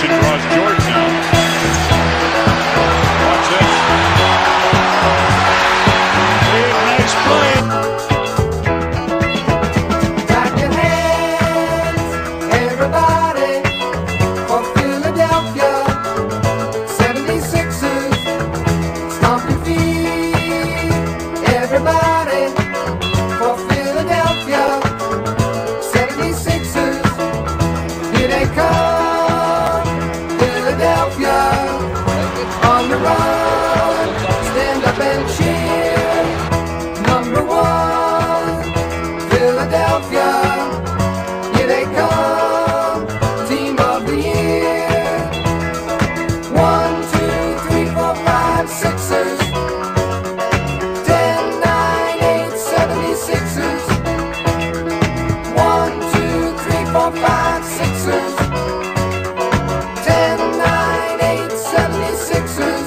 Peterson draws Jordan out. Watch this. Big, nice play. Clap your hands, everybody, for Philadelphia 76ers. Stomp your feet, everybody, for Philadelphia 76ers. Here they come, Philadelphia, on the run. Stand up and cheer. Number one, Philadelphia, here they come, team of the year. 1, 2, 3, 4, 5, Sixers. 10, 9, 8, 76ers. 1, 2, 3, 4, 5, Sixers. 10, 9, 8, 76ers.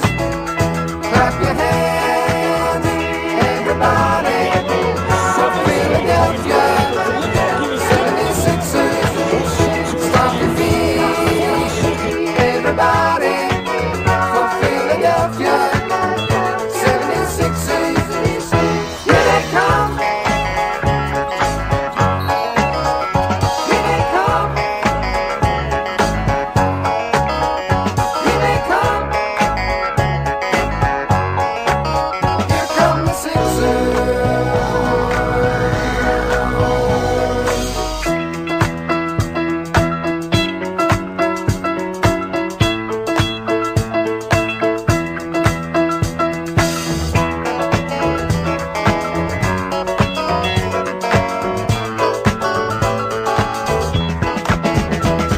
Clap your hands, everybody, for Philadelphia 76ers. Stomp your feet, everybody, for Philadelphia 76ers. Here they come. Here they come. Here they come. Here come the Sixers.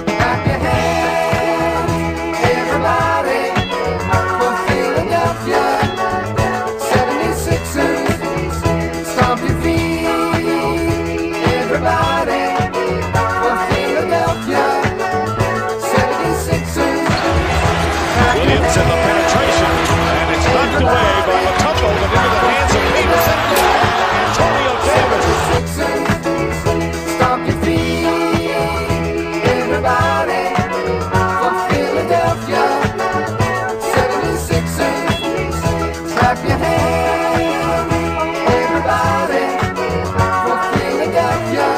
Clap your hands, everybody, for Philadelphia 76ers. Stomp your feet, everybody, for Philadelphia 76ers. Clap your Williams in the penetration, and it's knocked away by Matumbo, but into the hands of Peterson. Antonio Davis. Sixers. Stomp your feet, everybody, for Philadelphia 76ers. Clap your hands, everybody, for Philadelphia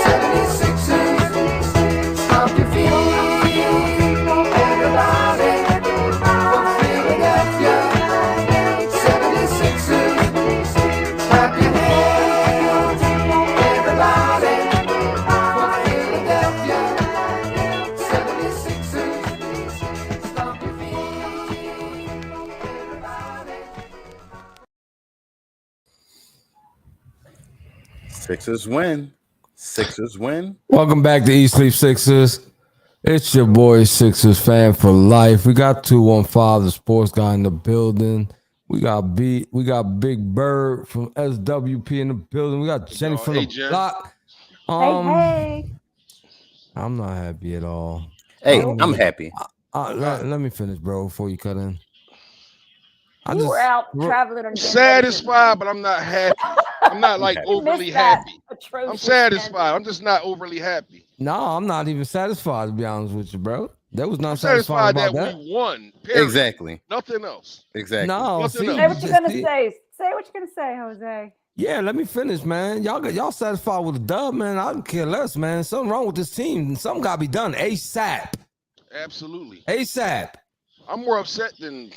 76ers. Stomp your feet, everybody, for Philadelphia 76ers. Clap your hands, everybody, for Philadelphia 76ers. Stomp your feet, everybody. Sixers win. Sixers win. Welcome back to East Sleep Sixers. It's your boy Sixers fan for life. We got 215, the sports guy in the building. We got Big Bird from SWP in the building. We got Jenny from the Jen. block. Hey. I'm not happy at all. Hey, Oh. I'm happy. Let me finish, bro, before you cut in. You were out traveling on Satisfied, but I'm not happy. I'm not like You overly happy. I'm atrocious satisfied. I'm just not overly happy. No, I'm not even satisfied, to be honest with you, bro. That was not I'm satisfied satisfied about that that. we won. Period. Exactly. Nothing else. Exactly. No, Nothing see, else. Say what you're gonna see- say. Say what you're gonna say, Jose. Yeah, let me finish, man. Y'all satisfied with the dub, man. I don't care less, man. Something wrong with this team. Something gotta be done ASAP. Absolutely. ASAP. I'm more upset than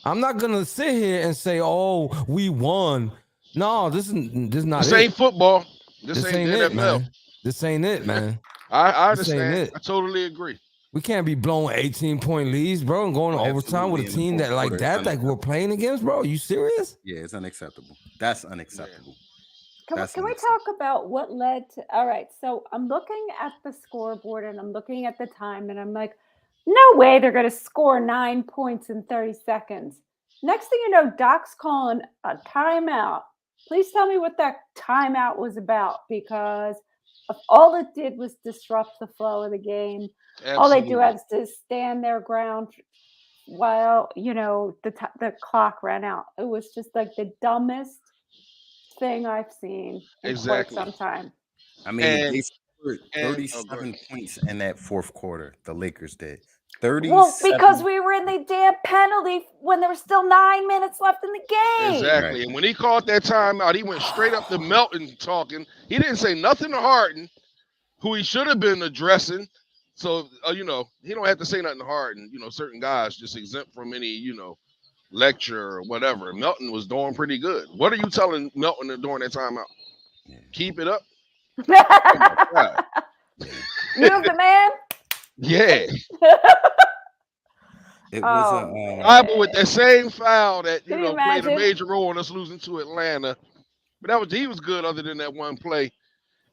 I'm not gonna sit here and say, "Oh, we won." No, this is not This it. ain't football. This This ain't ain't the it, NFL. man. This ain't it, man. I This ain't understand. it. I totally agree. We can't be blowing 18-point leads, bro, and going to overtime with a Absolutely. In the team that fourth like quarter, that it's we're playing against, bro. You serious? Yeah, it's unacceptable. That's unacceptable. Can That's we unacceptable. talk about what led to? All right, so I'm looking at the scoreboard and I'm looking at the time, and I'm like, no way they're going to score 9 points in 30 seconds. Next thing you know, Doc's calling a timeout. Please tell me what that timeout was about, because all it did was disrupt the flow of the game. Absolutely. All they do is to stand their ground while the clock ran out. It was just like the dumbest thing I've seen in Exactly. quite some time. I mean, And scored And- 37 points in that fourth quarter. The Lakers did. Well, 37. because we were in the damn penalty when there was still 9 minutes left in the game. Exactly. Right. And when he called that timeout, he went straight up to Melton talking. He didn't say nothing to Harden, who he should have been addressing. So, you know, he don't have to say nothing to Harden. You know, certain guys just exempt from any, you know, lecture or whatever. Melton was doing pretty good. What are you telling Melton during that timeout? Yeah. Keep it up. God. Move the man. Yeah. It was Oh, Bible with that same foul that Can you played a imagine? major role in us losing to Atlanta. But he was good other than that one play.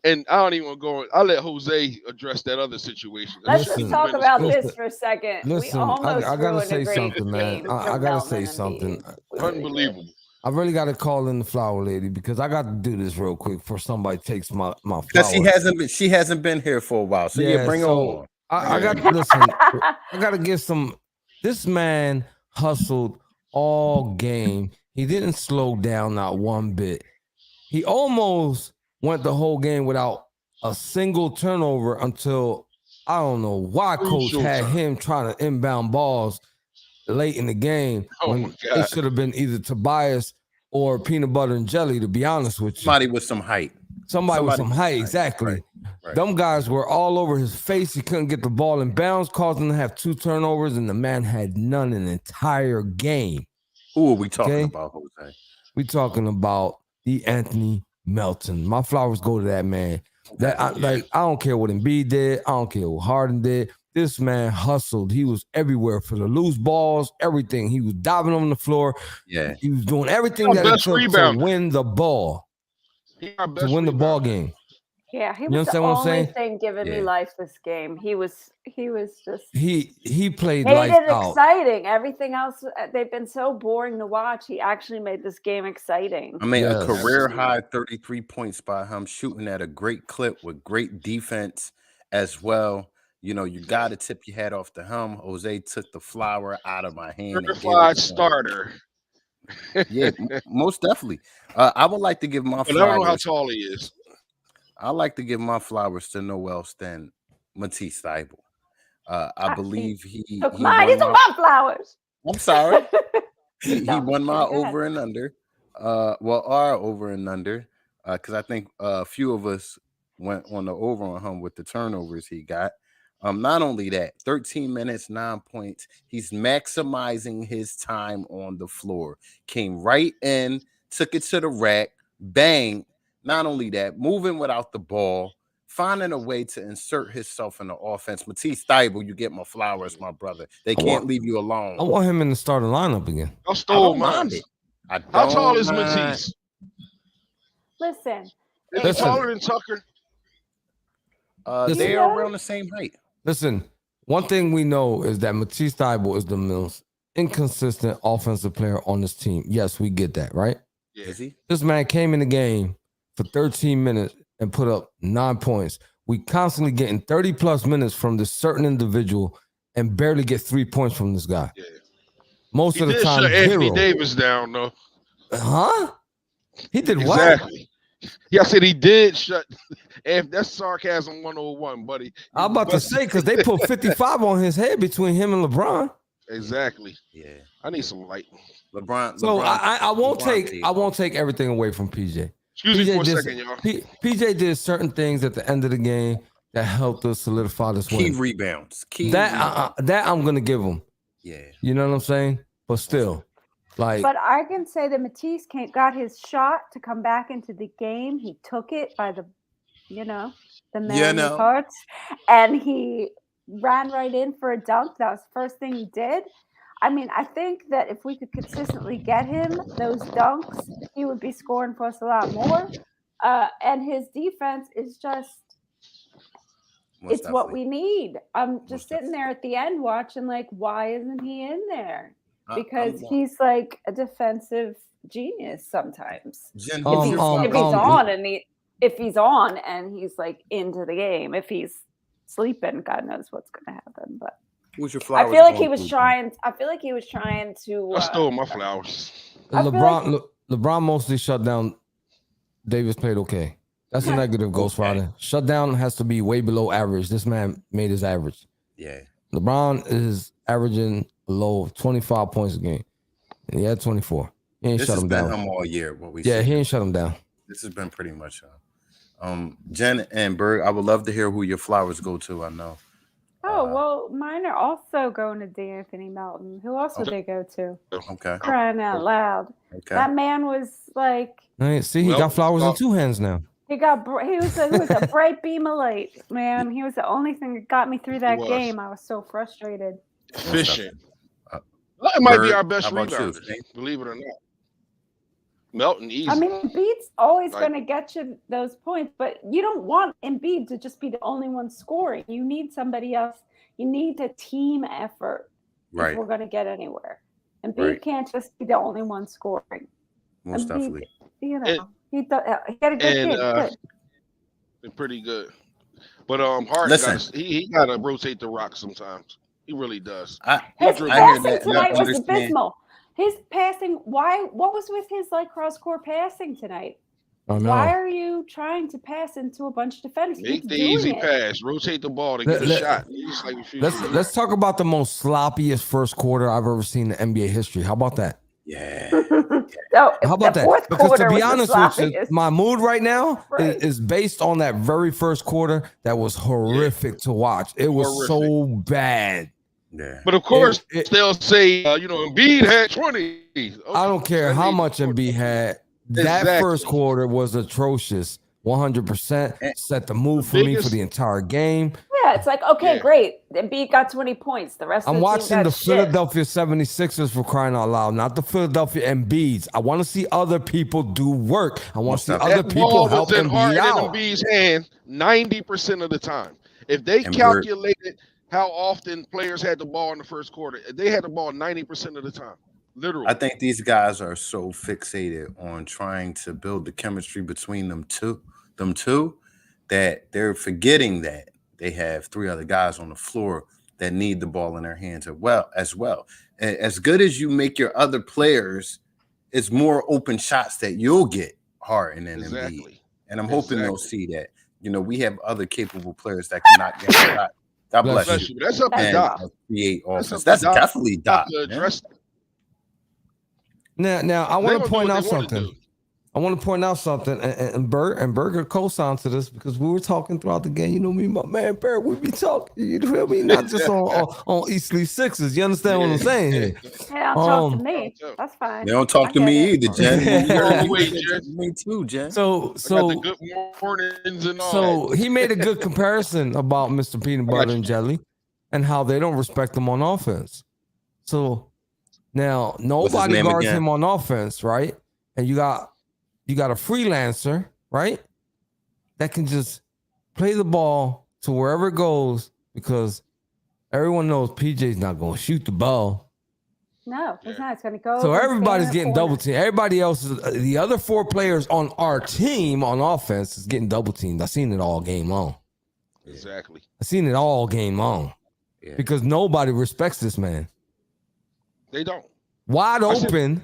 And I don't even want to go. I'll let Jose address that other situation. Let's just Listen, talk about listen, this for a second. We Listen, almost I gotta ruined a say great something, man. game I from gotta Melton say and something. Embiid. We really did. Unbelievable. I really got to call in the flower lady because I got to do this real quick before somebody takes my flower. because she hasn't been here for a while. So yeah, bring her so on. I got to listen. I got to give some. This man hustled all game. He didn't slow down not one bit. He almost went the whole game without a single turnover until I don't know why coach Crucial had time. him trying to inbound balls late in the game Oh when my God. it should have been either Tobias or peanut butter and jelly. To be honest with you, Somebody with some height. somebody with some height. Right, Exactly. right. Them guys were all over his face. He couldn't get the ball in bounds, caused him to have 2 turnovers, and the man had none in the entire game. Who are we talking Okay. about, Jose? We talking about the Anthony Melton. My flowers go to that man. I don't care what Embiid did. I don't care what Harden did. This man hustled. He was everywhere for the loose balls, everything. He was diving on the floor. Yeah. He was doing everything Our that it best took to rebounder. win the ball, He our best to win the ball rebounder. game. Yeah, he You was the understand what I'm only saying? thing giving me Yeah. life this game. He was just He played made lights it out. exciting. Everything else, they've been so boring to watch. He actually made this game exciting. I mean, Yes. a career high 33 points by him, shooting at a great clip with great defense as well. You know, you got to tip your hat off to him. Jose took the flower out of my hand. and gave it Certified to him. starter. Yeah, most definitely. I would like to give my But I don't know how flowers. tall he is. I like to give my flowers to no else than Matisse Thybulle. I believe he Took he mine. These won are my, my flowers. I'm sorry. He No, won my go ahead. over and under. Our over and under. Because I think a few of us went on the over on him with the turnovers he got. Not only that, 13 minutes, 9 points. He's maximizing his time on the floor. Came right in, took it to the rack, bang. Not only that, moving without the ball, finding a way to insert himself in the offense. Matisse Thybulle, you get my flowers, my brother. They can't leave you alone. I want him in the starting lineup again. I I stole don't mine. mind it. I How tall don't is mind- Matisse? Listen, Is he Listen. taller than Tucker? Listen. They are around the same height. Listen, one thing we know is that Matisse Thybulle is the most inconsistent offensive player on this team. Yes, we get that, right? Yeah. Is he? This man came in the game for 13 minutes and put up 9 points. We constantly getting 30 plus minutes from this certain individual and barely get 3 points from this guy. Yeah. Most He of the did time, shut Anthony zero. Davis down, though. Huh? He did what? Exactly. Yeah, I said he did shut. And that's sarcasm 101, buddy. I'm about to say because they put 55 on his head between him and LeBron. Exactly. Yeah. I need some light. LeBron. So I won't LeBron take everything away from PJ. Excuse me PJ for a just- second, y'all. PJ did certain things at the end of the game that helped us solidify this Key win. rebounds. Key That rebounds. that I'm gonna give him. Yeah. You know what I'm saying? But still, like but I can say that Matisse got his shot to come back into the game. He took it by the man of hearts, and he ran right in for a dunk. That was the first thing he did. I mean, I think that if we could consistently get him those dunks, he would be scoring for us a lot more. And his defense is just, Most it's what definitely. we need. I'm just Most sitting there at the end watching, like, why isn't he in there? I'm Because going- he's like a defensive genius sometimes. Jen, If who's he's, your flower? if he's on and if he's on and he's like into the game, if he's sleeping, God knows what's going to happen. But Who's your I flowers feel like he going was to? trying. I feel like he was trying to. I stole my flowers. I feel LeBron mostly shut down. Davis played okay. That's a negative, Ghost Okay. Rider. Shutdown has to be way below average. This man made his average. Yeah. LeBron is averaging below 25 points a game. And he had 24. He ain't This shut has him been down. him all year. What we Yeah, see. he ain't shut him down. This has been pretty much him. Jen and Berg, I would love to hear who your flowers go to. I know. Oh, well, mine are also going to D'Anthony Melton. Who else would they go to? Okay. Crying out loud. Okay. That man was like, See, he Well, got flowers in well- 2 hands now. he was a bright beam of light, man. He was the only thing that got me through that was. game. I was so frustrated. Efficient. Uh, That might be Bird, our best how about you, rebounder, Snake? believe it or not. Melton easy. I mean, Embiid's always Like- going to get you those points, but you don't want Embiid to just be the only one scoring. You need somebody else. You need a team effort Right. if we're going to get anywhere. Embiid Right. can't just be the only one scoring. Most Embiid, definitely. You know, And- he had a good and, game. Good. Been pretty good. But Harden Listen. he gotta rotate the rock sometimes. He really does. I His I hear passing that. I tonight was understand. abysmal. His passing, what was with his cross court passing tonight? I know. Why are you trying to pass into a bunch of defenders? Make He's the doing easy it. pass, rotate the ball to Let- get a let- shot. He's like refusing. Let's talk about the most sloppiest first quarter I've ever seen in NBA history. How about that? Yeah. Oh, How about the that? fourth Because quarter to be was the honest with you, sloppiest. my mood right now Right. is based on that very first quarter that was horrific to watch. It was so bad. Yeah. But of course, It- they'll say, Embiid had 20. I don't care how much Embiid had. That Exactly. first quarter was atrocious. 100% set the mood for me for biggest- the entire game. Yeah, it's like, okay, Yeah. great. Embiid got 20 points. The rest of I'm the watching team got the shit. Philadelphia 76ers for crying out loud, not the Philadelphia Embiids. I want to see other people do work. I want to see Most other That people ball help was in Embiid Harden out. and Embiid's hand 90% of the time. If they And calculated how often players had the ball in the first quarter, they had the ball 90% of the time. Literally. I think these guys are so fixated on trying to build the chemistry between them two, that they're forgetting that they have 3 other guys on the floor that need the ball in their hands as well. As good as you make your other players, it's more open shots that you'll get Harden and Embiid. Exactly. And I'm hoping they'll Exactly. see that. We have other capable players that can knock get a shot. God bless Bless you. you. That's up to And Doc. create That's offense. up to That's Doc. definitely Doc. To man. address that. Now I They want gonna to do point what out they wanna something. do. I want to point out something, and Berger co-signed to this because we were talking throughout the game. Me and my man Berg, we be talking. You feel me? Not just on Eastleigh Sixers. You understand what I'm saying here? Hey, don't talk to Um, me. That's fine. They don't talk I to get me it. either, Jen. Go away, Jen. Me too, Jen. So I got so the good mornings and all so that. he made a good comparison about Mr. Peanut Butter and Jelly and how they don't respect him on offense. So now nobody name guards again? him on offense, right? And you got a freelancer, right? That can just play the ball to wherever it goes because everyone knows PJ's not going to shoot the ball. No, it's not. It's going to go. So over and stand everybody's in the getting corner. double teamed. Everybody else is the other 4 players on our team on offense is getting double teamed. I've seen it all game long. Exactly. I've seen it all game long Yeah. because nobody respects this man. They don't. Wide I said- open,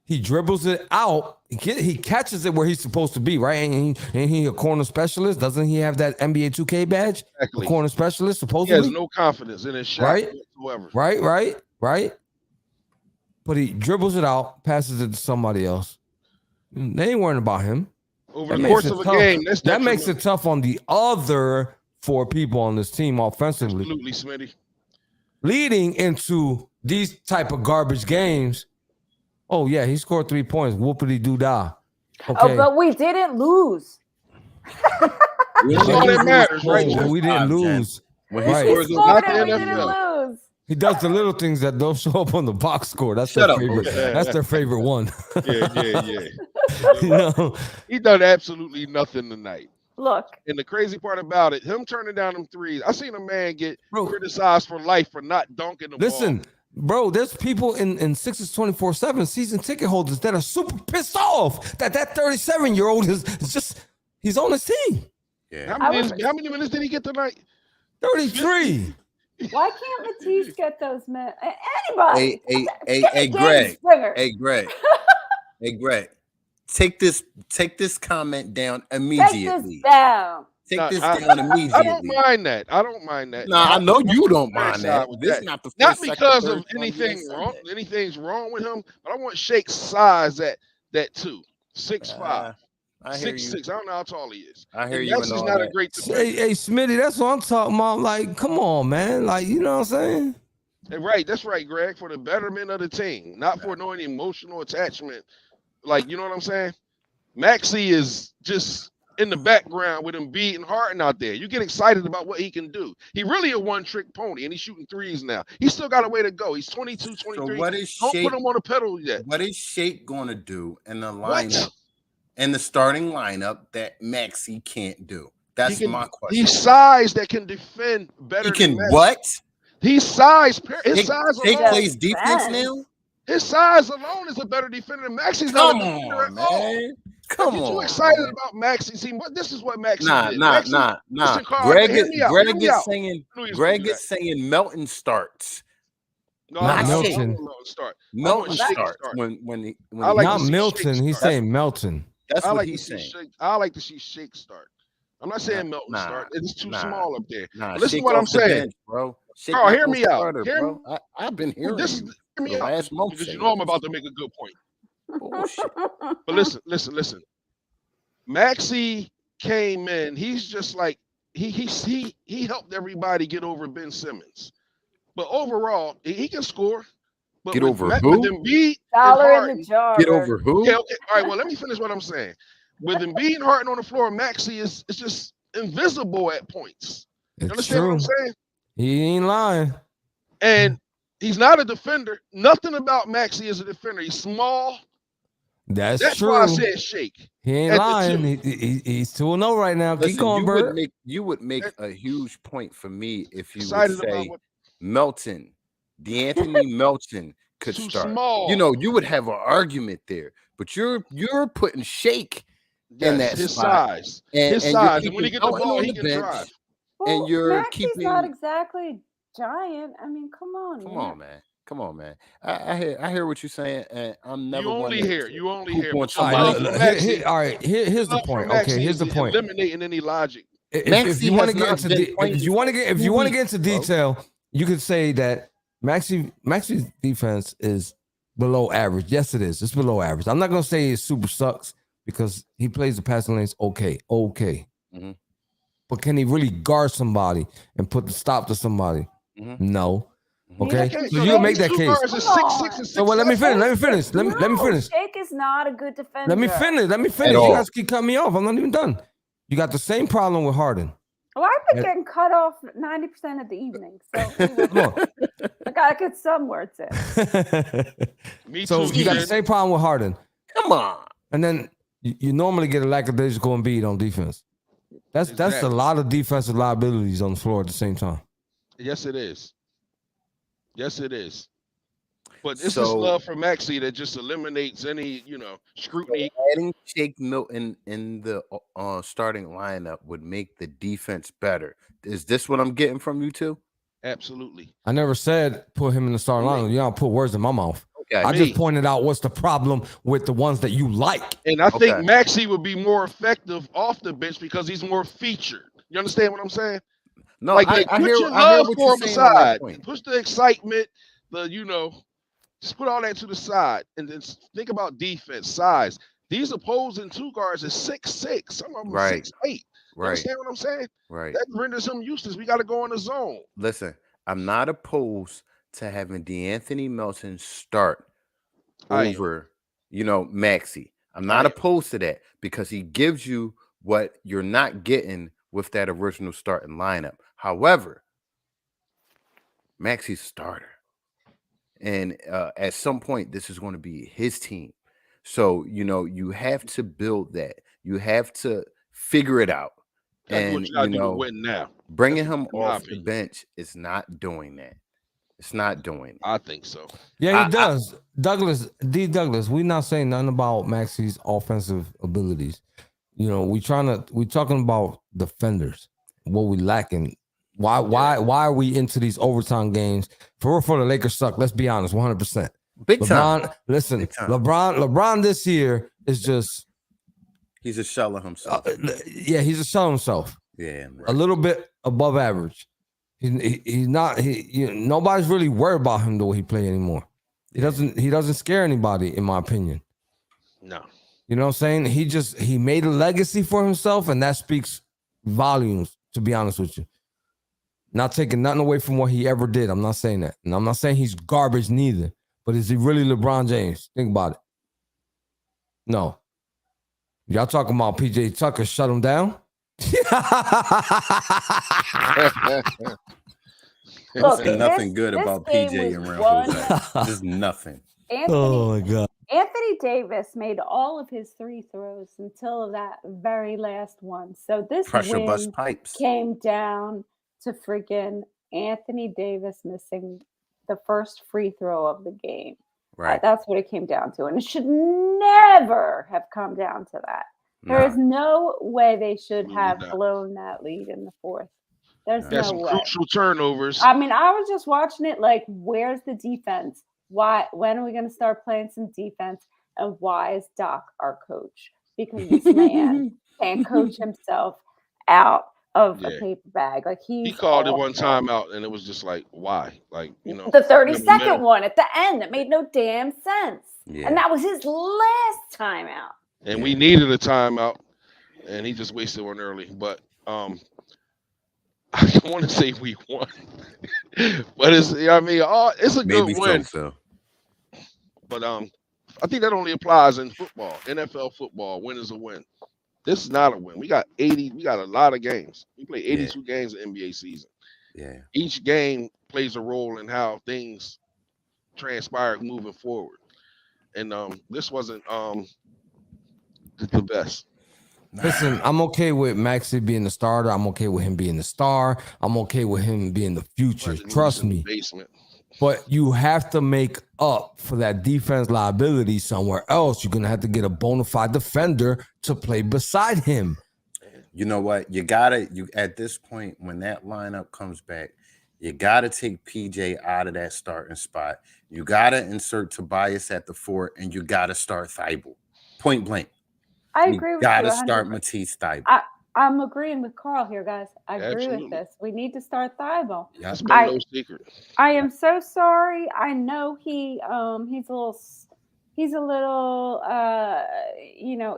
he dribbles it out. He catches it where he's supposed to be, right? Ain't he a corner specialist? Doesn't he have that NBA 2K badge? Exactly. A corner specialist, He has supposedly. no confidence in his shot Right? whatsoever. Right. But he dribbles it out, passes it to somebody else. They ain't worrying about him. Over That the makes course it of a tough. game, that's That makes detrimental. it tough on the other 4 people on this team offensively. Absolutely, Smitty. Leading into these type of garbage games. Oh yeah, he scored 3 points. Whoopity doo dah. Oh, Okay, but we didn't lose. That's all that matters, right? Oh, we didn't lose. When he Right. We scores those scored not it. We the didn't NFL. lose. He does the little things that don't show up on the box score. That's Shut their up, favorite. Jose. That's their favorite one. Yeah. You know, He done absolutely nothing tonight. Look, And the crazy part about it, him turning down them threes. I seen a man get Bro. criticized for life for not dunking the listen, bro. There's people in Sixers 24/7 season ticket holders that are super pissed off that 37-year-old is just he's on his team. Yeah. ball. How many minutes did he get tonight? 33. why can't Matisse get those men? Anybody? Hey, Get hey, James Greg. Springer. Hey, Greg. take this comment down Take immediately. this down. Take Nah, this I down don't immediately. mind that. I don't mind that. Nah, I know you don't I'm mind that. with This that. not the Not first, second, because third of time you anything done said wrong. that. Anything's wrong with him, but I want Shake's size at that too. 6'5", I hear you. 6'6". I don't know how tall he is. I hear And you and Maxi's all not a that. great defender. Hey, Smitty, that's what I'm talking about. Like, come on, man. Like, you know what I'm saying? Right, that's right, Greg. For the betterment of the team, not for no emotional attachment. Like, you know what I'm saying? Maxey is just in the background with Embiid and Harden out there. You get excited about what he can do. He really a one-trick pony, and he's shooting threes now. He's still got a way to go. He's 22, 23. So what is Don't Shake? put him on the pedal yet. What is Shake going to do in the What? lineup, in the starting lineup that Maxey can't do? That's my question. He's size that can defend better. He can than Maxey. what? He's size. His Shake, size Shake alone. plays defense Defense. now. His size alone is a better defender than Maxey's. Not Come a defender on, at all. man. Come Get on. you excited man. about Maxey. See, this is what Maxey Nah. did. Maxey, listen, Carl, Greg hear is me out, hear me out. saying. I knew he was gonna Greg do is saying Melton starts. No, Not I don't Shake. want Melton start. Melton Shake starts start. when I like Not to see Milton. Shake He's start. saying Melton. that's I what like to he's see saying. Shake. I like to see Shake start. I'm not saying Melton nah, start. It's too nah, small up there. Nah, Listen Shake to what I'm off the saying. bench, bro. Shake Carl, not hear no me out. starter, Hear bro. I've been hearing This you is hear me the out last month because you saying know I'm this. about to make a good point. Bullshit. But listen. Maxey came in. He's just like he helped everybody get over Ben Simmons. But overall, he can score. But Get over With who? Embiid and Dollar in Harden, the jar. Get Bert. over who? okay. All right. Well, let me finish what I'm saying. With Embiid and Harden on the floor, Maxey is just invisible at points. You It's understand true. what I'm saying? He ain't lying. And he's not a defender. Nothing about Maxey is a defender. He's small. That's true. Why I true. said Shake. He ain't at the lying. two. He's 2-0 right now. Keep Listen, going, Bert. you would make a huge point for me if you would Excited about say what Melton, DeAnthony Melton could too start. small. You know, you would have an argument there, but you're putting Shake in that his spot. size. and, His and you're size. And when he keeping get the Melton ball, on he the can bench. drive. Well, you're Maxey's not keeping- exactly giant. I mean, come on. Come man. on, man. Come on, man. I hear what you're saying, and I'm never You only one hear. to You only poop hear. on But All your somebody. right, love look, for here- Maxey- here- all right. Here's the love for point. Maxey Okay, here's is the point. eliminating any logic. If Maxey you want to has get not into been playing if you want to get few into weeks, bro. detail, you could say that Maxey's defense is below average. Yes, it is. It's below average. I'm not gonna say it super sucks because he plays the passing lanes okay. Mhm. But can he really guard somebody and put the stop to somebody? Mhm. No. Mhm. Okay, Okay, so you'll make these that two case. guards are Come 6'6" on. and So well, let me 6'7". finish. Let me No, finish. Shake is not a good defender. Let me finish. all. You guys keep cutting me off. I'm not even done. You got the same problem with Harden. Well, I've been Yeah. getting cut off 90% of the evening, so Come on. I gotta get some words in. Me So too. you got the Jen. same problem with Harden. Come on. And then you normally get a lackadaisical Embiid on defense. That's a Exactly. lot of defensive liabilities on the floor at the same time. Yes, it is. Yes, it is. But it's this So- love for Maxey that just eliminates any, scrutiny. Adding Shake Milton in the starting lineup would make the defense better. Is this what I'm getting from you two? Absolutely. I never said put him in the starting lineup. You don't put words in my mouth. Okay. I Me. just pointed out what's the problem with the ones that you like. And I think Okay. Maxey would be more effective off the bench because he's more featured. You understand what I'm saying? No, Like, I put hear your I hear love what for you're him saying on that aside. point. Push the excitement, just put all that to the side and then think about defense, size. These opposing two guards is 6'6". Some of them are Right. 6'8". You Right, understand what I'm saying? right. That renders him useless. We got to go in the zone. Listen, I'm not opposed to having DeAnthony Melton start I am. over, Maxey. I'm not I am. opposed to that because he gives you what you're not getting with that original starting lineup. However, Maxey's a starter. And at some point, this is going to be his team. So, you have to build that. You have to figure it out. That's what And, you got to do to win now. bringing That's him my off the opinion. bench is not doing that. It's not doing it. I think so. Yeah, I- he does. Douglas, we're not saying nothing about Maxey's offensive abilities. We talking about defenders. What we lacking. Why are we into these overtime games? For the Lakers suck. Let's be honest, 100%. Big time. LeBron, listen, Big time. LeBron this year is just, He's a shell of himself. yeah, he's a shell of himself. Yeah, man. A little bit above average. He's not. Nobody's really worried about him the way he play anymore. He doesn't scare anybody, in my opinion. No. You know what I'm saying? He made a legacy for himself, and that speaks volumes, to be honest with you. Not taking nothing away from what he ever did. I'm not saying that. And I'm not saying he's garbage neither. But is he really LeBron James? Think about it. No. Y'all talking about PJ Tucker shut him down? Look, There's nothing this- good this about game PJ was around won- Jose. Just nothing. Anthony, my God. Anthony Davis made all of his 3 throws until that very last one. So this Pressure win bust pipes. came down to friggin' Anthony Davis missing the first free throw of the game. Right. That's what it came down to. And it should never have come down to that. There Nah. is no way they should have No. blown that lead in the 4th. There's Got some no way. crucial turnovers. I mean, I was just watching it like, where's the defense? Why? When are we going to start playing some defense? And why is Doc our coach? Because this man can't coach himself out of a Yeah. paper bag. Like He called it one time out, and it was just like, why? Like, you know, The 32nd middle. one at the end that made no damn sense. Yeah. And that was his last time out. and we needed a timeout, and he just wasted one early. But I don't want to say we won, but it's it's a Maybe good win. so. But I think that only applies in football, NFL football. Win is a win. This is not a win. We got 80. We got a lot of games. We play 82 games in NBA season. Yeah. Each game plays a role in how things transpire moving forward. And this wasn't the best. Listen, I'm okay with Maxey being the starter. I'm okay with him being the star. I'm okay with him being the future. Wasn't Trust in the me. basement. But you have to make up for that defense liability somewhere else. You're going to have to get a bona fide defender to play beside him. You know what? You at this point, when that lineup comes back, you gotta take PJ out of that starting spot. You gotta insert Tobias at the 4, and you gotta start Thibault. Point blank. I You agree with gotta you. start 100%. Matisse Thibault. I'm agreeing with Carl here, guys. I agree Absolutely. with this. We need to start Thibault. That's Yep. been no secret. I am so sorry. I know he's a little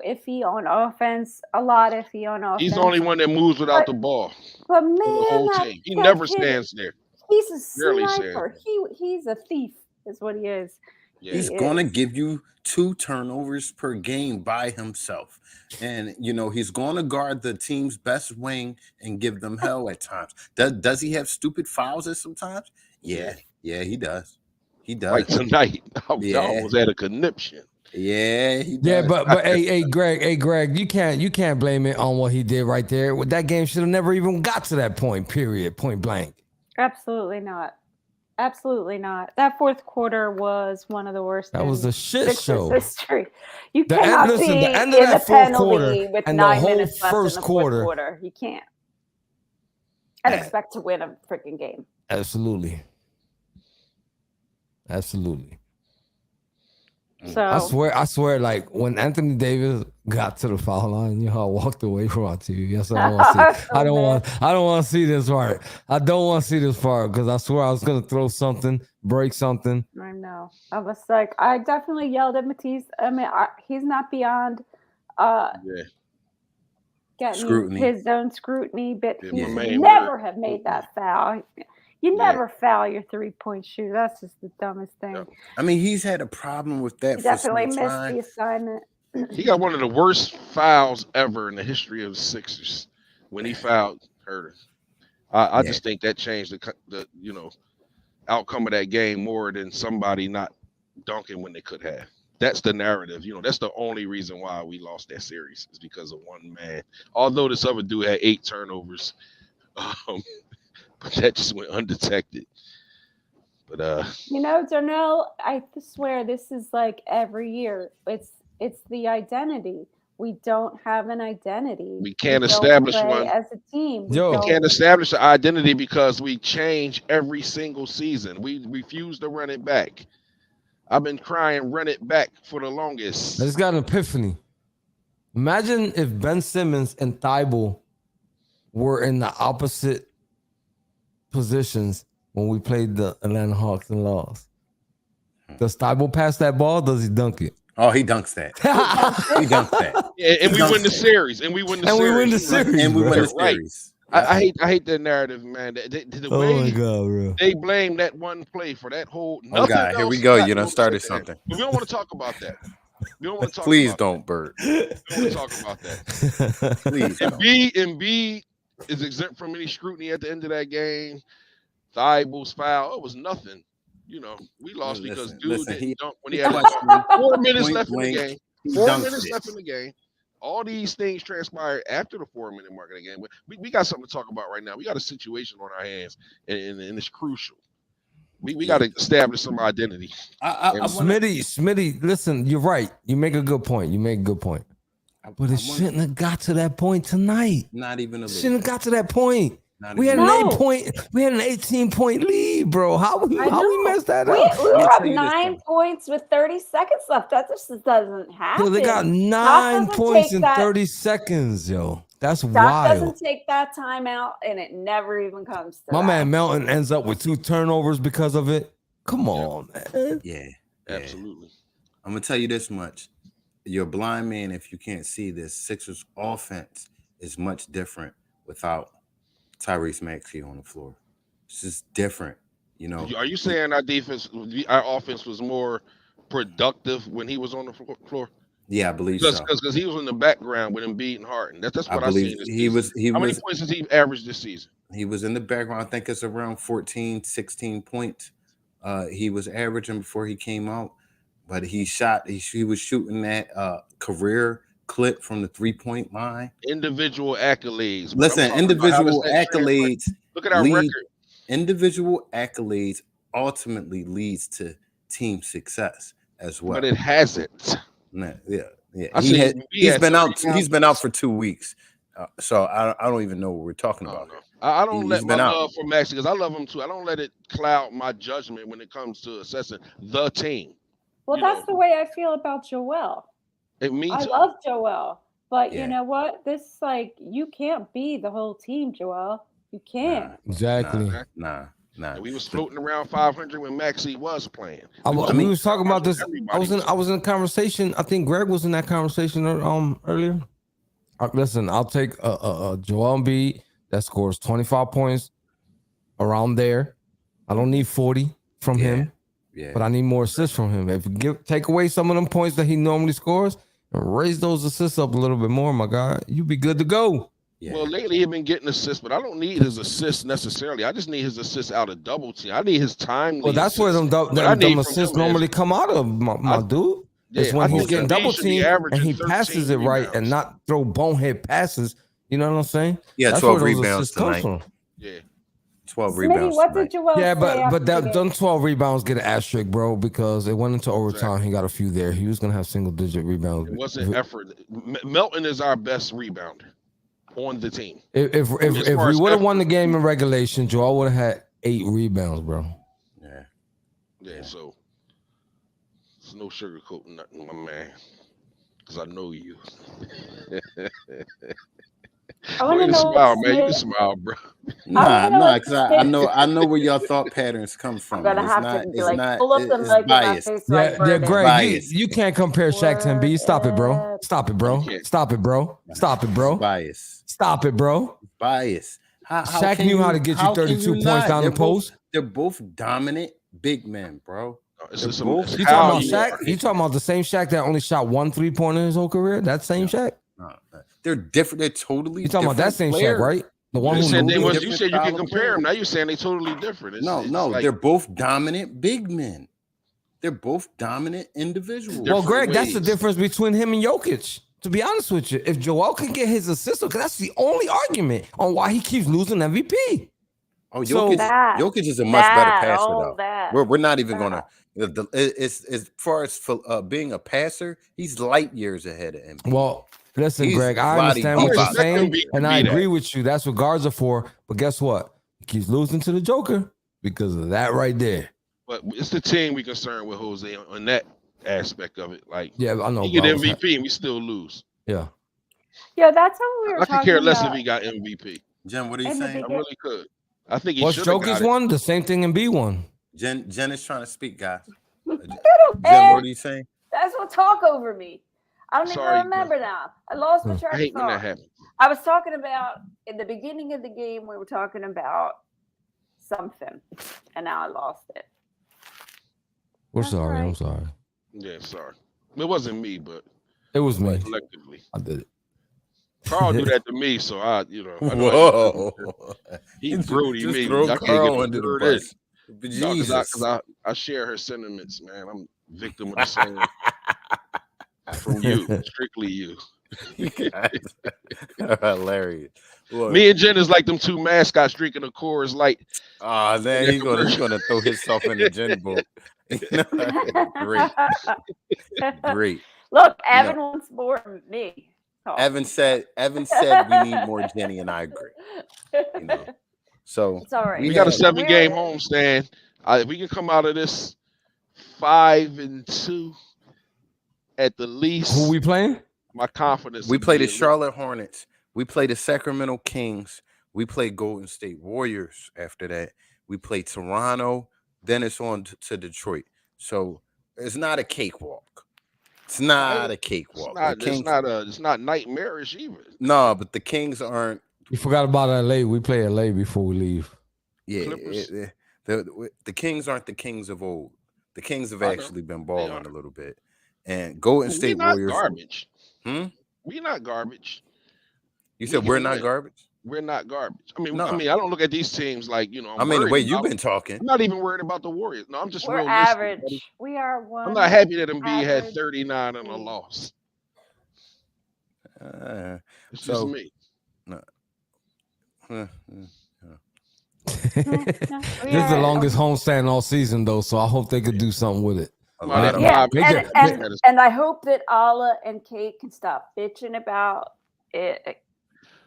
iffy on offense. A lot iffy on offense. He's the only one that moves without But- the ball But in the whole man, team. He that never kid- stands there. He's a Barely sniper. He's a thief, is what he is. Yeah. He's He gonna is. give you 2 turnovers per game by himself. And he's gonna guard the team's best wing and give them hell at times. Does he have stupid fouls at sometimes? Yeah, he does. He does. Like tonight, I Yeah. was at a conniption. Yeah, he does. Yeah, but hey, Greg, you can't blame it on what he did right there. That game should have never even got to that point. Period. Point blank. Absolutely not. Absolutely not. That 4th quarter was one of the worst. That was in a shit Sixers show. history. You The cannot end- listen, be the end of in that the 4th penalty quarter with and the 9 whole minutes left first in the quarter. 4th quarter. You can't. I'd Yeah. expect to win a freaking game. Absolutely. So I swear, like when Anthony Davis got to the foul line, you know, I walked away from our TV. Yes, I don't want to see. I don't want to see this part. I don't want to see this part because I swear I was gonna throw something, break something. I know. I was like, I definitely yelled at Matisse. I mean, he's not beyond Yeah. getting Scrutiny. his own scrutiny, but Yeah, he my man never would- have made that foul. You Yeah. never foul your 3-point shooter. That's just the dumbest thing. Yeah. I mean, he's had a problem with that He for definitely some missed time. the assignment. He got one of the worst fouls ever in the history of the Sixers when he fouled Herter. I Yeah. just think that changed the outcome of that game more than somebody not dunking when they could have. That's the narrative. That's the only reason why we lost that series is because of one man. Although this other dude had 8 turnovers, but that just went undetected. But Darnell, I swear this is like every year. It's the identity. We don't have an identity. We can't don't establish play one. as a team. We Yo. we don't- can't establish an identity because we change every single season. We refuse to run it back. I've been crying, run it back for the longest. I just got an epiphany. Imagine if Ben Simmons and Thibault were in the opposite positions when we played the Atlanta Hawks and lost. Does Thibault pass that ball? Does he dunk it? Oh, he dunks that. He dunks that. Yeah, and we Dunks win the it. series. And we win the And we series. win the series. And we bro. win the Right. series. I hate that narrative, man. The Oh way my god, bro. they blame that one play for that whole. Oh God, here we go. You done started something. But we don't want to talk about that. We don't want to talk. Please about don't, Bert. That. We don't want to talk about that. Please don't. Embiid is exempt from any scrutiny at the end of that game. Thibault's foul. It was nothing. You know, we lost because dude listen, didn't he- dunk when he he had questioned 4 minutes point left in the blank. game. He 4 dunked minutes it. left in the game. All these things transpired after the 4-minute mark of the game. We got something to talk about right now. We got a situation on our hands, and it's crucial. We got to establish some identity. I wanna- Smitty, listen, you're right. You make a good point. But it shouldn't have got to that point tonight. Not even a little. Shouldn't have got to that point. Not We had even- an No. we had an 18-point lead, bro. How we know. messed that We up? were me up tell you this, 9 points with 30 seconds left. That just doesn't happen. Yo, they got 9 doesn't points take in that- 30 seconds, yo. That's Doc wild. doesn't take that time out, and it never even comes to My that. man Melton ends up with 2 turnovers because of it. Come on, man. Yeah. Absolutely. I'm gonna tell you this much. You're a blind man if you can't see this. Sixers offense is much different without Tyrese Maxey on the floor. It's just different, you know. Are you saying our offense was more productive when he was on the floor? Yeah, I believe so. Because he was in the background with Embiid and Harden. That's I what I believe seen. he was How many points has he averaged this season? he was in the background. I think it's around 14, 16 points. He was averaging before he came out, but he was shooting that career clip from the 3-point line. Individual accolades. Listen, I'm talking about how individual does that translate? accolades. Look at our lead- record. Individual accolades ultimately leads to team success as well. But it hasn't. Nah, yeah. I He see had, he he's had been out. 30 He's been out for 2 weeks, so I don't even know what we're talking I about. don't know. I don't He's let my been out. love for Maxey, because I love him too. I don't let it cloud my judgment when it comes to assessing the team. Well, you that's know. the way I feel about Joel. And me I too. love Joel, but Yeah. you know what? This you can't be the whole team, Joel. You can't. Exactly. Nah. And we was floating around 500 when Maxey was playing. We was talking about this. Everybody I was in a conversation. I think Greg was in that conversation earlier. Listen, I'll take Joel Embiid that scores 25 points around there. I don't need 40 from him, Yeah. but I need more assists from him. If you take away some of them points that he normally scores and raise those assists up a little bit more, my guy, you be good to go. Yeah. Well, lately he's been getting assists, but I don't need his assists necessarily. I just need his assists out of double team. I need his timely. Well, that's where them, assists. What I need from assists him is- normally come out of, my dude. It's Yeah, when I he's think getting Embiid double should be teamed and averaging he 13 passes it right and rebounds. not throw bonehead passes. You know what I'm saying? Yeah, That's 12 where those rebounds assists come tonight. from. Yeah. 12 Smitty, rebounds. what tonight. did Joel Yeah, say but after the that game? them 12 rebounds get an asterisk, bro, because it went into overtime. He got a few there. He was gonna have single digit rebounds. It wasn't effort. Melton is our best rebounder on the team. If As far we as would have won effort. the game in regulation, Joel would have had 8 rebounds, bro. Yeah. Yeah, so it's no sugarcoating nothing, my man. Because I know you. I Go want to ahead and know. smile, man. You can Smith- smile, bro. Nah, because I know where your thought patterns come from. I'm gonna It's have not, to be it's like not, pull up the it's mic in my biased. face Yeah, like yeah, Vernon. Greg, Bias. you can't compare Shaq to Embiid. Stop it, bro. Word. Stop it, bro. You can't. Stop it, bro. Stop it, bro. Bias. Stop it, bro. Bias. How Shaq can knew how to get you how can 32 points not? down the They're both- post. They're both dominant big men, bro. It's They're just both- it's You how talking about you Shaq? are. You talking about the same Shaq that only shot 1 3-pointer in his whole career? That same Shaq? No, they're different. They're totally You talking about that different same players. Shaq, right? The one You who said, knew you different said you style can of compare them. play. Now you're saying they totally different. It's, No, it's no, like- they're both dominant big men. They're both dominant individuals. Well, different Greg, that's the ways. difference between him and Jokic. To be honest with you, if Joel can get his assist, because that's the only argument on why he keeps losing MVP. Oh, So- Jokic is a much better passer, all though. that. We're not even that. gonna. It's as far as being a passer, he's light years ahead of him. Well, listen, He's Greg, I body understand what you're bumper. saying, Be and I that. agree with you. That's what guards are for. But guess what? He keeps losing to the Joker because of that right there. But it's the team we concerned with Jose on that aspect of it. Like, Yeah, I know. he get but I was MVP and we still lose. yeah. Yeah, that's what we were I could talking care less about. if he got MVP. Jen, what are you In the saying? I beginning. really could. I think he What's should have got Jokic it. won? The same thing in B won. Jen is trying to speak, guys. I Jen, don't what care. are you saying? That's what talk over me. I don't Sorry, even remember now. I lost my Hmm. track I of hate when that thought. happens. I was talking about in the beginning of the game. We were talking about something, and now I lost it. We're That's sorry. I'm right. sorry. Yeah, sorry. It wasn't me, but It was me. collectively. I did it. Carl do that to me, so I know how he Whoa. he Brody Just me. throw I can't Carl get under the word in. bus. No, Jesus. because I share her sentiments, man. I'm victim of the same from you, strictly you. You guys are hilarious. Look, Me and Jen is like them two mascots drinking a Coors Light. oh man, he's gonna throw himself in the Jen boat. Great. Great. Look, Evan wants more than me. Oh. Evan said we need more Jenny, and I agree. You know. So It's all right. We We got a had- 7-game homestand. If we can come out of this 5-2 at the least, Who we playing? my confidence. we will play be the a little- Charlotte Hornets. We play the Sacramento Kings. We play Golden State Warriors after that. We play Toronto. Then it's on to Detroit. So it's not a cakewalk. It's not a cakewalk. The Kings, It's not nightmarish either. no, but the Kings aren't. You forgot about LA. We play LA before we leave. Yeah, Clippers. the Kings aren't the Kings of old. The Kings have I know. actually been balling are. a little bit. And Golden We're State not Warriors. garbage. Hmm? We're not garbage. You said can we're not win. garbage? We're not garbage. I mean, No. I don't look at these teams like I'm I mean, the worried way you've about- been talking. I'm not even worried about the Warriors. No, I'm just We're realistic, average. buddy. We are one. I'm not happy that Embiid had average 39 and a team. loss. It's So- just me. This is the longest homestand all season, though, so I hope they could do something with it. A Well, lot of Yeah, They and, get- and, and I hope that Ala and Kate can stop bitching about it.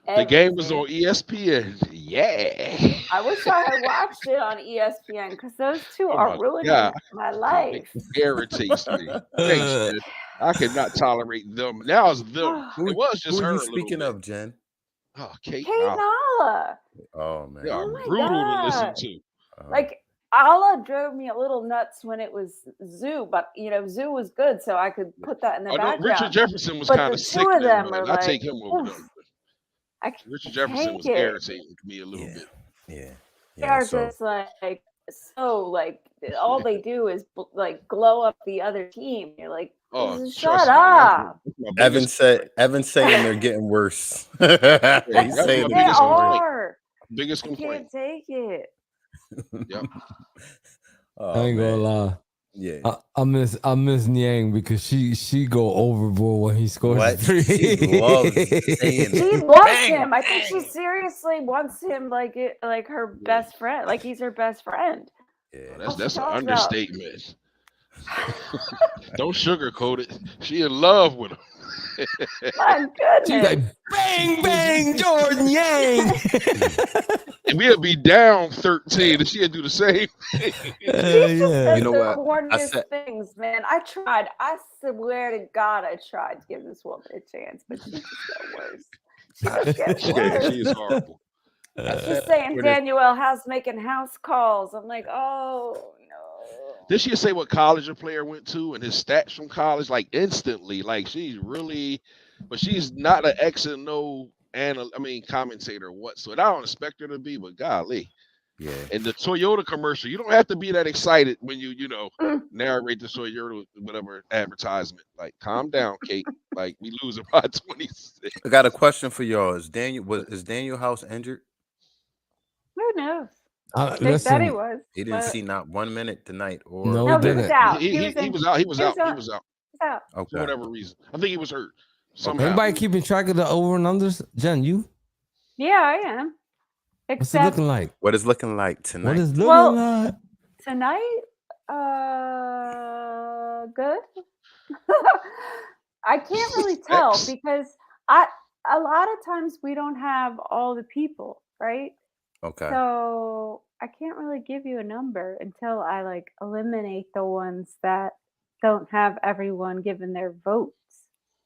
The game was everything. on ESPN. Yeah. I wish I had watched it on ESPN because those two Oh are my ruining God. my life. It irritates me. Thanks, Jen. I could not tolerate them. Now it's them. Who- It was just Who her. are you a little speaking bit. of, Jen? Oh, Kate. Kate and Ala. Oh man. They are Oh my brutal to listen God. to. Like Ala drove me a little nuts when it was Zoo, but Zoo was good, so I could put that in the Oh, no, background. Richard Jefferson was But kind the of two sick. of them man. are I take like, him over oof. them. I can't Richard Jefferson was take it. irritating to me a little bit. yeah. They are So just like so like all they do is like glow up the other team. You're like, Oh, shut trust me, up. that's my Evan biggest- said Evan's saying they're getting worse. He's that's saying my They they're biggest getting worse. complaint. are. biggest I complaint. can't take it. Oh, I ain't gonna man. lie. Yeah. I miss Niang because she go overboard when he scores What? a three. She loves saying She it. loves Bang, him. I think she bang. seriously wants him like her best friend. Like he's her best friend. Yeah. That's an talks about- understatement. Don't sugarcoat it. She in love with him. My She's goodness. like, bang, bang, Jordan Yang. And we'll be down 13, and she'll do the same. She just yeah. says You know the what? I corniest said- things, man. I tried. I swear to God, I tried to give this woman a chance, but she just got worse. She just gets worse. She is horrible. She's saying Twitter- Daniel House making house calls. I'm like, oh no. Did she say what college a player went to and his stats from college? Like instantly, like she's really, but she's not an X and O commentator whatsoever. I don't expect her to be, but golly. Yeah. And the Toyota commercial, you don't have to be that excited when you narrate the Toyota whatever advertisement. Like, calm down, Kate. Like, we losing by 26. I got a question for y'all. Is Daniel House injured? Who knows? I think that Listen, he was. He didn't but see not 1 minute tonight. Or No, No, he was didn't. out. He was out. He was out. out. For okay. whatever reason. I think he was hurt. Somehow. anybody keeping track of the over and unders? Jen, you? Yeah, I am. What's it Except looking like? What is looking like tonight? What is looking Well- like? tonight, good. I can't really tell X. because a lot of times we don't have all the people, right? Okay. So I can't really give you a number until I like eliminate the ones that don't have everyone giving their votes.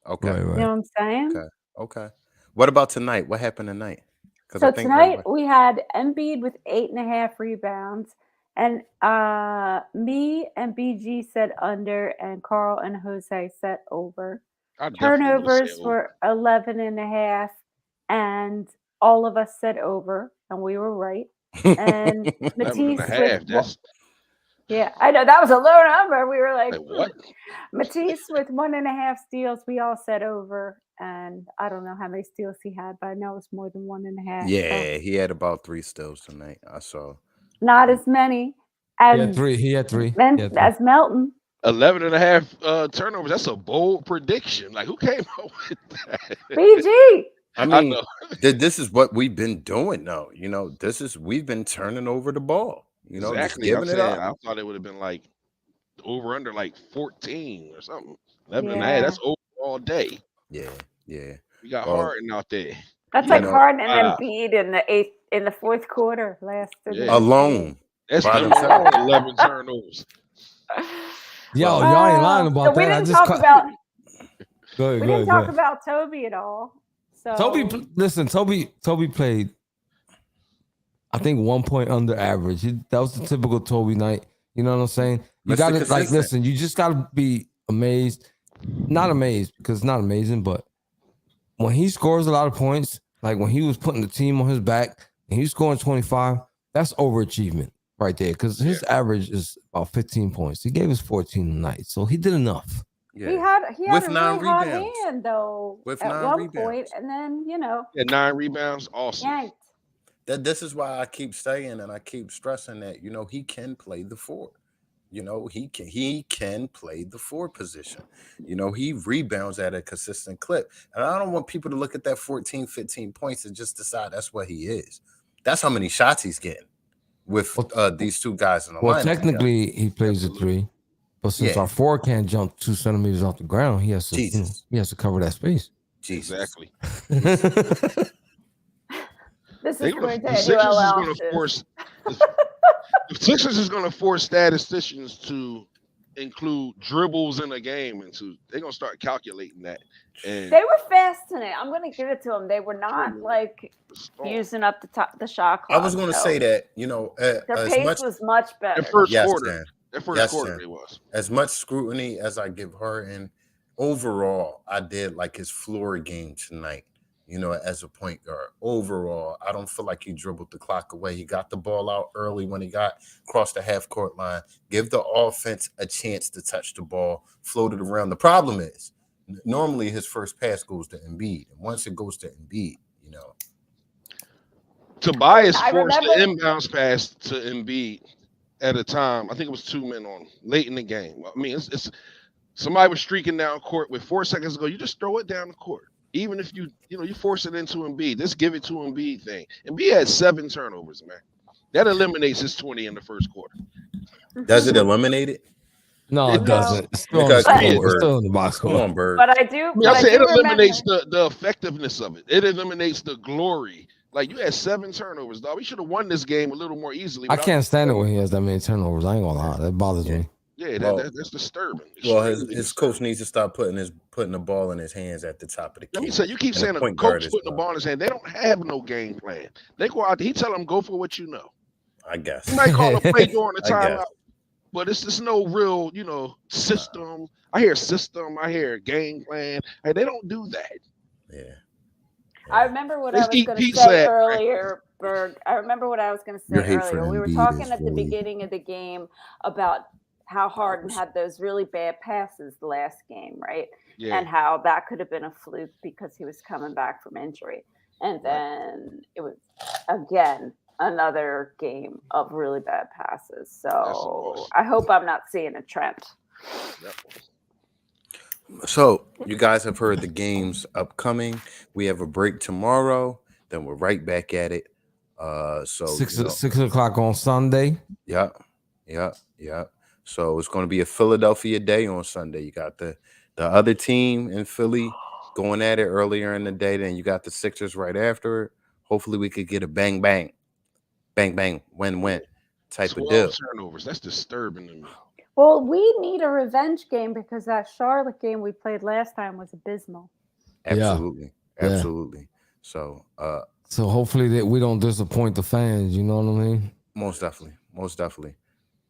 Okay. Right, You right. know what I'm saying? Okay. Okay. What about tonight? What happened tonight? Because I So think tonight everybody. we had Embiid with 8.5 rebounds, and me and BG said under, and Carl and Jose said over. I definitely would say Turnovers over. were 11.5, and all of us said over, and we were right. And 11 and a Matisse with half. That's yeah, I know that was a low number. We were like, like what? Matisse with 1.5 steals. We all said over, and I don't know how many steals he had, but I know it's more than 1.5. So Yeah, he had about 3 steals tonight. I saw. not as many He had as three. He had three. Men, He had three. as Melton. 11 and a half turnovers. That's a bold prediction. Like, who came up with that? BG. I I mean, know. this is what we've been doing though. You know, we've been turning over the ball. You know, just Exactly. I'm giving it saying up. I thought it would have been like over under like 14 or something. 11 and a Yeah. half. That's over all day. Yeah, yeah. We got Well, Harden out there. That's You like know, Harden and Wow. Embiid in the fourth quarter last Yeah. alone That's by them themselves. alone, 11 turnovers. Yo, Well, y'all ain't lying So about we that. I didn't just talk caught. about Go ahead, we go didn't ahead, go talk ahead. about Toby at all. So Listen, Toby played, I think 1 point under average. That was the typical Toby night. You know what I'm saying? You Mr. gotta like Consistent. listen, you just gotta be amazed. Not amazed because it's not amazing, but when he scores a lot of points, like when he was putting the team on his back and he's scoring 25, that's overachievement right there. Because his average is about 15 points. He gave us 14 tonight. So he did enough. he Yeah. had With a 9 really hot rebounds. hand though With at 9 one point, rebounds. and then Yeah, 9 rebounds. Awesome. yanked. This is why I keep saying and I keep stressing that, you know, he can play the 4. You know, he can play the 4 position. You know, he rebounds at a consistent clip. And I don't want people to look at that 14, 15 points and just decide that's what he is. That's how many shots he's getting with these two guys in the Well, lineup together. technically, he plays the 3. But since Yeah. our 4 can't jump 2 centimeters off the ground, he has to, Jesus. he has to cover that space. Jesus. Exactly. This They is gonna, going to the new Sixers is going to allowances. force. The Sixers is going to force statisticians to include dribbles in a game, and they're going to start calculating that. And They were fast tonight. I'm going to give it to them. They were not like using up the shot I clock. was going to though. say that, you know, Their as pace much was much better. that first yes, quarter, Dan. that first Yes, quarter, Dan. it was. As much scrutiny as I give her, and overall, I did like his floor game tonight. You know, as a point guard. Overall, I don't feel like he dribbled the clock away. He got the ball out early when he got across the half court line. Give the offense a chance to touch the ball, floated around. The problem is, normally his first pass goes to Embiid, and once it goes to Embiid, you know, Tobias I forced the remember- inbounds pass to Embiid at a time. I think it was 2 men on late in the game. I mean, it's somebody was streaking down court with 4 seconds to go. You just throw it down the court. Even if you force it into Embiid, just give it to Embiid thing. Embiid had 7 turnovers, man. That eliminates his 20 in the first quarter. does it eliminate it? No, it No. doesn't. It's still, Because on the come on, score. It's Bird. still in the box Come score. on, Bird. But I do. Yeah, But I say it do eliminates remember- the effectiveness of it. It eliminates the glory. Like, you had 7 turnovers, dog. We should have won this game a little more easily. I without can't the stand it 20. when he has that many turnovers. I ain't gonna lie. That bothers me. Yeah, Well- that's disturbing. Well, Extremely his disturbing. coach needs to stop putting the ball in his hands at the top of the key. Let me say, you keep And saying a point guard coach is putting the ball in his hand. They don't have no game plan. They go out there, he tell them go for what you know. I guess. He might call a play during the I guess. timeout, but it's just no real, system. I hear system. I hear game plan. Hey, they don't do that. Yeah. I remember what I Let's was eat going to pizza say at earlier, Berg. I remember what I was going to Your say hate for earlier. We were Embiid talking is at the really- beginning of the game about how Harden had those really bad passes the last game, right? Yeah, And how that could have been a fluke because he was coming back from injury. And then it was, again, another game of really bad passes. So was. I hope I'm not seeing a trend. Yep. So you guys have heard the games upcoming. We have a break tomorrow. Then we're right back at it. So 6 o'clock on Sunday. yeah. So it's going to be a Philadelphia day on Sunday. You got the other team in Philly going at it earlier in the day. Then you got the Sixers right after it. Hopefully we could get a bang bang, bang, win type of 12 deal. turnovers. That's disturbing to me. Well, we need a revenge game because that Charlotte game we played last time was abysmal. Absolutely. Yeah. Absolutely. So So hopefully that we don't disappoint the fans. You know what I mean? most definitely.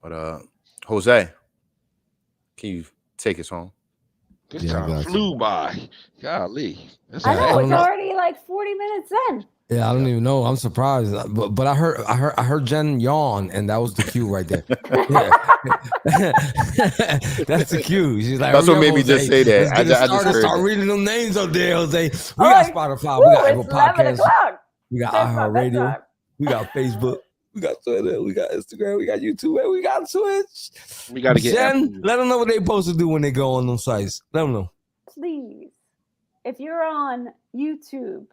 But Jose, can you take us home? This Yeah, I time got you. flew by. Golly. That's I know don't it's know. already like 40 minutes in. Yeah, I don't even know. I'm surprised, but I heard Jen yawn, and that was the cue right there. Yeah. That's the cue. She's like, That's what "Hurry made up, me just Jose. say that. Let's I get it just started. heard Start that. reading them names up there, Jose. We Oh, got Spotify, we got Apple it's 11 Podcasts, o'clock. we got That's my iHeartRadio, bedtime. we got Facebook, we got Twitter, we got Instagram, we got YouTube, and we got Twitch. We got to get Jen, Apple. let them know what they supposed to do when they go on those sites. Let them know. Please, if you're on YouTube,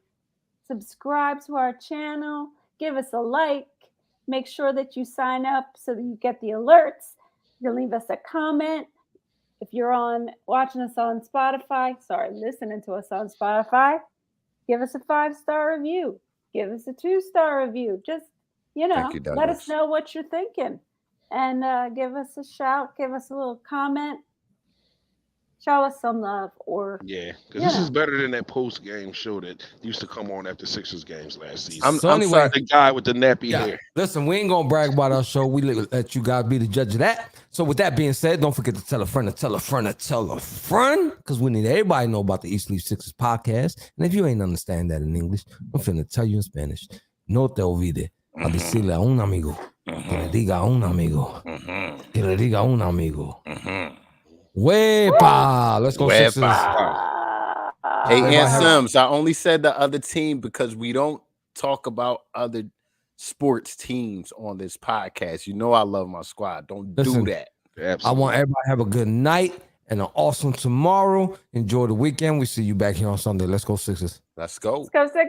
subscribe to our channel, give us a like, make sure that you sign up so that you get the alerts. You can leave us a comment. If you're watching us on Spotify, listening to us on Spotify, give us a 5-star review. Give us a 2-star review. Just, Thank you, let us Douglas. know what you're thinking. And give us a shout, give us a little comment. Show us some love or Yeah, because this Yeah. is better than that post-game show that used to come on after Sixers games last season. I'm anyway, sorry. The guy with the nappy Yeah. hair. Listen, we ain't gonna brag about our show. We let you guys be the judge of that. So with that being said, don't forget to tell a friend to tell a friend to tell a friend, because we need everybody to know about the East Leaf Sixers podcast. And if you ain't understand that in English, I'm finna tell you in Spanish. No te olvide a decirle a un amigo que le diga a un amigo que le diga a un amigo. Wepa! Let's go Wepa. Sixers. Hey, Everybody Aunt have- Sims, I only said the other team because we don't talk about other sports teams on this podcast. You know I love my squad. Don't Listen, do that. I Absolutely. want everybody to have a good night and an awesome tomorrow. Enjoy the weekend. We see you back here on Sunday. Let's go Sixers. Let's go. Let's go Sixers.